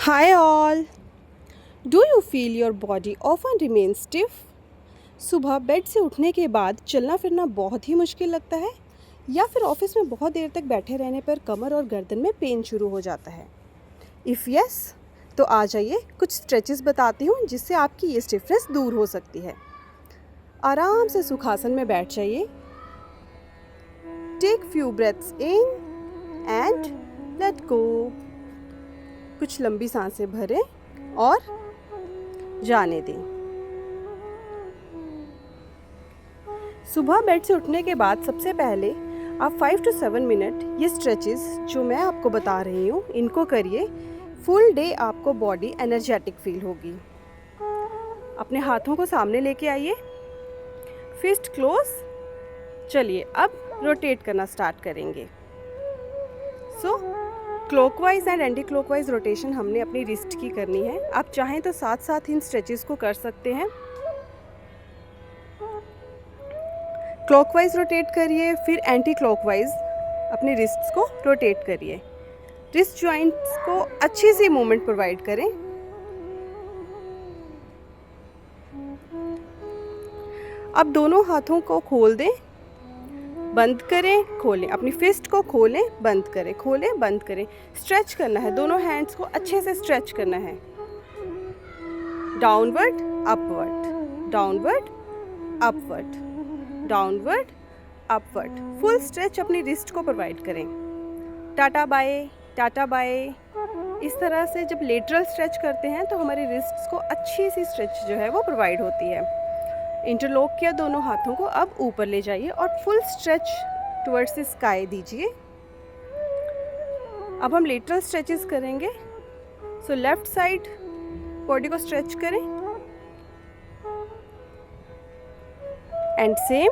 Hi all. Do you feel your body often remains stiff? सुबह bed से उठने के बाद चलना फिरना बहुत ही मुश्किल लगता है या फिर ऑफिस में बहुत देर तक बैठे रहने पर कमर और गर्दन में पेन शुरू हो जाता है। इफ़ यस तो आ जाइए कुछ स्ट्रेचेस बताती हूँ जिससे आपकी ये स्टिफनेस दूर हो सकती है। आराम से सुखासन में बैठ जाइए। Take few breaths in and let go. कुछ लंबी सांसें भरें और जाने दें। सुबह बेड से उठने के बाद सबसे पहले आप 5 to 7 मिनट ये स्ट्रेचेस जो मैं आपको बता रही हूँ इनको करिए। फुल डे आपको बॉडी एनर्जेटिक फील होगी। अपने हाथों को सामने लेके आइए, फिस्ट क्लोज। चलिए अब रोटेट करना स्टार्ट करेंगे। Clockwise and anti clockwise rotation हमने अपनी रिस्ट की करनी है। आप चाहें तो साथ साथ इन स्ट्रेचेस को कर सकते हैं। क्लॉकवाइज रोटेट करिए, फिर एंटी क्लॉकवाइज अपनी रिस्ट्स को रोटेट करिए। रिस्ट जॉइंट्स को अच्छी सी मूवमेंट प्रोवाइड करें। अब दोनों हाथों को खोल दें, बंद करें, खोलें। अपनी फिस्ट को खोलें, बंद करें, खोलें, बंद करें। स्ट्रेच करना है, दोनों हैंड्स को अच्छे से स्ट्रेच करना है। Downward upward, downward upward, downward upward. Full stretch अपनी रिस्ट को प्रोवाइड करें। Tata bye, tata bye. इस तरह से जब लेटरल स्ट्रेच करते हैं तो हमारी रिस्ट्स को अच्छी सी स्ट्रेच जो है वो प्रोवाइड होती है। इंटरलॉक किया दोनों हाथों को, अब ऊपर ले जाइए और full stretch towards the sky दीजिए। अब हम लेटरल स्ट्रेचेस करेंगे। लेफ्ट साइड बॉडी को स्ट्रेच करें एंड सेम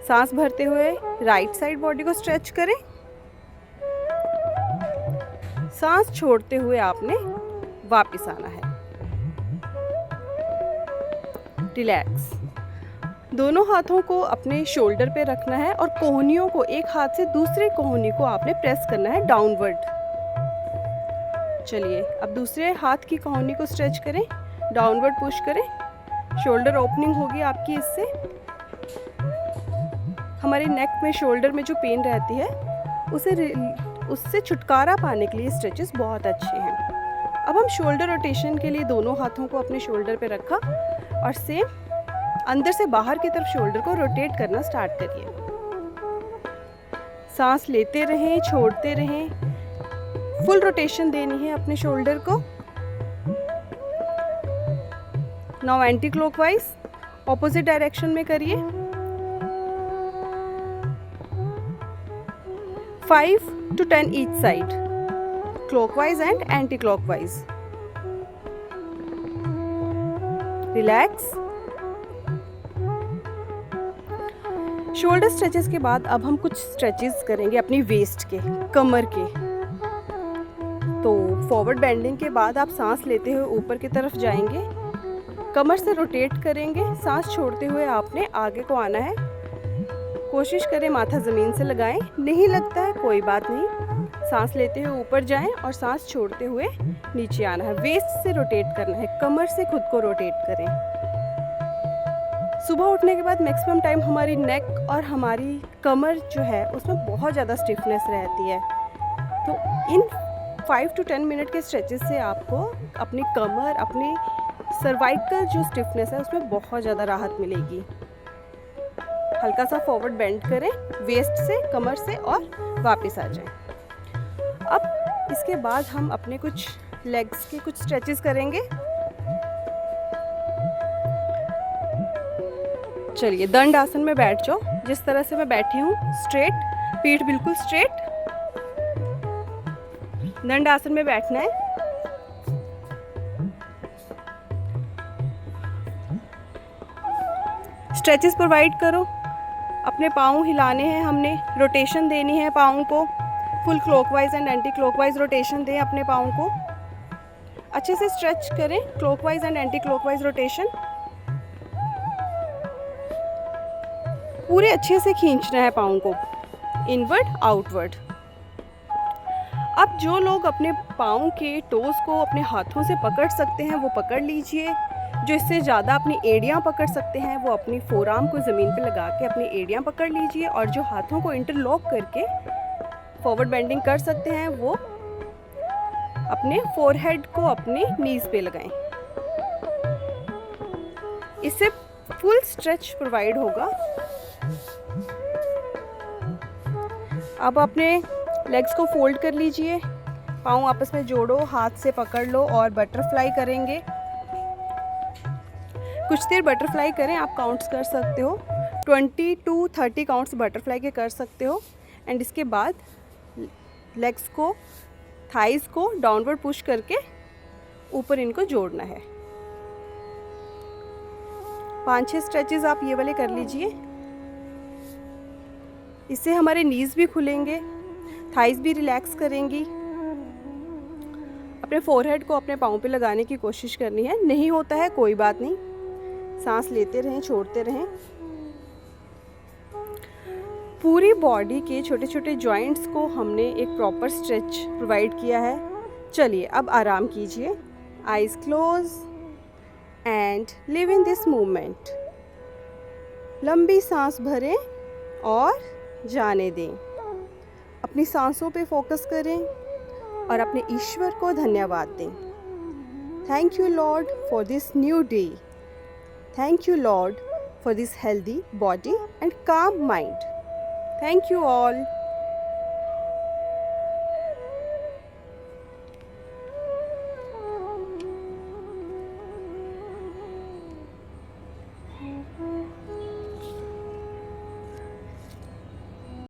सांस भरते हुए राइट साइड बॉडी को स्ट्रेच करें। सांस छोड़ते हुए आपने वापस आना है। रिलैक्स। दोनों हाथों को अपने शोल्डर पे रखना है और कोहनियों को एक हाथ से दूसरे कोहनी को आपने प्रेस करना है डाउनवर्ड। चलिए अब दूसरे हाथ की कोहनी को स्ट्रेच करें, डाउनवर्ड पुश करें। शोल्डर ओपनिंग होगी आपकी। इससे हमारे नेक में, शोल्डर में जो पेन रहती है उससे छुटकारा पाने के लिए स्ट्रेचेस बहुत अच्छे हैं। अब हम शोल्डर रोटेशन के लिए दोनों हाथों को अपने शोल्डर पे रखा और सेम अंदर से बाहर की तरफ शोल्डर को रोटेट करना स्टार्ट करिए। सांस लेते रहें, छोड़ते रहें। फुल रोटेशन देनी है अपने शोल्डर को। Now anti clockwise opposite direction में करिए। 5 to 10 each side, clockwise and anti-clockwise. Relax. Shoulder stretches के बाद अब हम कुछ स्ट्रेचेस करेंगे अपनी वेस्ट के, कमर के। तो फॉरवर्ड बेंडिंग के बाद आप सांस लेते हुए ऊपर की तरफ जाएंगे, कमर से रोटेट करेंगे। सांस छोड़ते हुए आपने आगे को आना है। कोशिश करें माथा ज़मीन से लगाएं, नहीं लगता है कोई बात नहीं। सांस लेते हुए ऊपर जाएं और सांस छोड़ते हुए नीचे आना है। वेस्ट से रोटेट करना है, कमर से खुद को रोटेट करें। सुबह उठने के बाद मैक्सिमम टाइम हमारी नेक और हमारी कमर जो है उसमें बहुत ज़्यादा स्टिफनेस रहती है। तो इन 5 to 10 मिनट के स्ट्रेचेस से आपको अपनी कमर, अपनी सर्वाइकल जो स्टिफनेस है उसमें बहुत ज़्यादा राहत मिलेगी। हल्का सा फॉरवर्ड बेंड करें वेस्ट से, कमर से, और वापस आ जाएं। अब इसके बाद हम अपने कुछ लेग्स के कुछ स्ट्रेचेस करेंगे। चलिए दंड आसन में बैठ जाओ। जिस तरह से मैं बैठी हूँ, स्ट्रेट, पीठ बिल्कुल स्ट्रेट। दंड आसन में बैठना है। स्ट्रेचेस प्रोवाइड करो। अपने पाँव हिलाने हैं हमने, रोटेशन देनी है पाँव को। Full clockwise and anti clockwise rotation दें अपने पाँव को। अच्छे से स्ट्रेच करें, clockwise and anti clockwise rotation. पूरे अच्छे से खींचना है पाँव को, इनवर्ड आउटवर्ड। अब जो लोग अपने पाँव के टोज़ को अपने हाथों से पकड़ सकते हैं वो पकड़ लीजिए। जो इससे ज़्यादा अपनी एड़ियाँ पकड़ सकते हैं वो अपनी फोरआर्म को ज़मीन पे लगा के अपनी एड़ियाँ पकड़ लीजिए, और जो हाथों को इंटरलॉक करके फॉरवर्ड बेंडिंग कर सकते हैं वो अपने फोरहेड को अपने नीज़ पे लगाएं। इससे फुल स्ट्रेच प्रोवाइड होगा। अब अपने लेग्स को फोल्ड कर लीजिए, पाँव आपस में जोड़ो, हाथ से पकड़ लो और बटरफ्लाई करेंगे। कुछ देर बटरफ्लाई करें, आप काउंट्स कर सकते हो, 20 to 30 काउंट्स बटरफ्लाई के कर सकते हो। एंड इसके बाद लेग्स को, थाइज़ को डाउनवर्ड पुश करके ऊपर इनको जोड़ना है। 5-6 स्ट्रेचेस आप ये वाले कर लीजिए। इससे हमारे नीज़ भी खुलेंगे, थाइज़ भी रिलैक्स करेंगी। अपने फोरहेड को अपने पाँव पे लगाने की कोशिश करनी है। नहीं होता है कोई बात नहीं, सांस लेते रहें, छोड़ते रहें। पूरी बॉडी के छोटे छोटे जॉइंट्स को हमने एक प्रॉपर स्ट्रेच प्रोवाइड किया है। चलिए अब आराम कीजिए, eyes close and live in this moment. लंबी सांस भरें और जाने दें। अपनी सांसों पे फोकस करें और अपने ईश्वर को धन्यवाद दें। Thank you Lord for this new day. Thank you Lord for this healthy body and calm mind. Thank you all.